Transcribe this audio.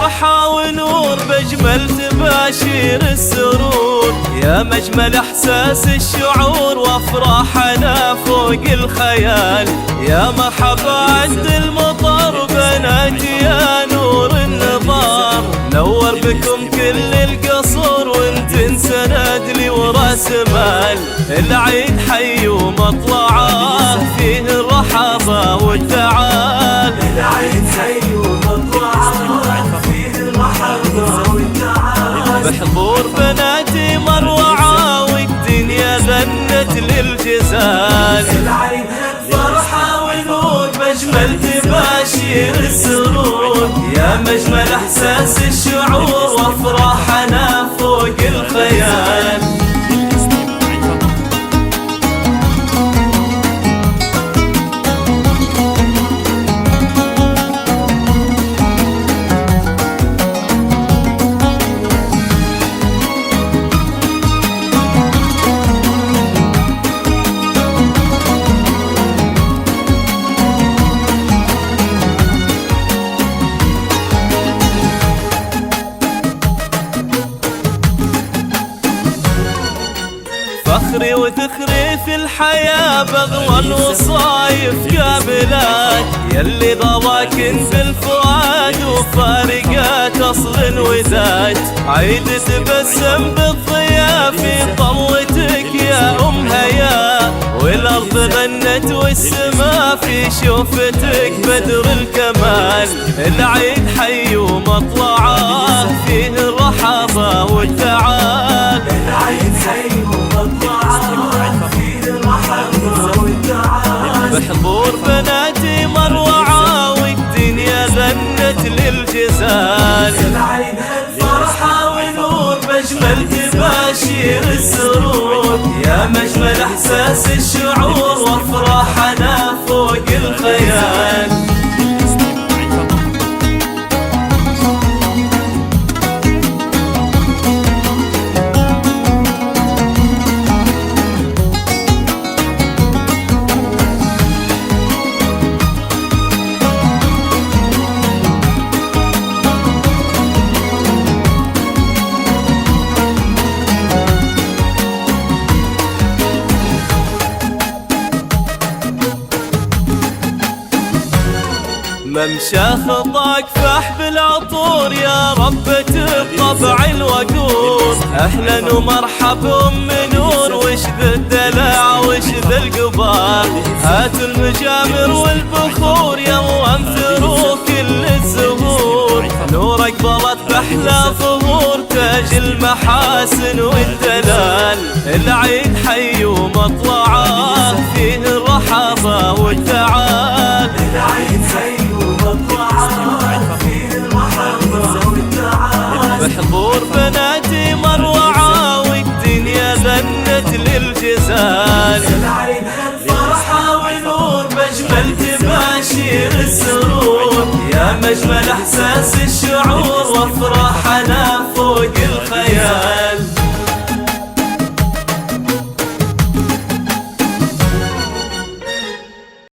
فرحة ونور بأجمل تباشير السرور، يا مجمل إحساس الشعور وأفراحنا فوق الخيال. يا مرحبا عند المطر بناتي يا نور النظام، نور بكم كل القصور وانت سند لي وراس مال. العيد حي ومطلعه فيه الرحابة والتعال، العيد حي ومطلعه فيه الرحابة والتعال. بحضور بناتي مروعة والدنيا غنت للجزال. العيد فرحة ونور بأجمل تباشير السرور، يا مجمل إحساس الشعور وأفراحنا فوق الخيال. فخري وذخري في الحياة بغوى الوصايف قابلات، يلي ضواكن بالفؤاد وفارقات أصل وداد. عيد تبسم بالضياء في طلتك يا أم هيا، والأرض غنت والسما في شوفتك بدر الكمال. العيد حي ومطلعه فيه الرحابة والتعال، العيد حي ومطلعه فيه الرحابة والتعال. بحضور بناتي مروعة والدنيا غنت للجزال. العيد فرحة ونور بأجمل تباشير السرور، يا مجمل إحساس الشعور وأفراحنا فوق الخيال. ممشى خطاك فح بالعطور، يا ربة الطبع الوقور. اهلا ومرحب ام نور، وش ذا الدلع وش ذا القبار. هاتوا المجامر والبخور يلا انثروا كل الزهور. نورك بلط بأحلى ظهور تاج المحاسن والدلال. العيد حي ومطلعه فيه الرحابة والتعال، العيد حي ومطلعه فيه الرحابة والتعال. بحضور بناتي مروعة والدنيا غنت للجزال.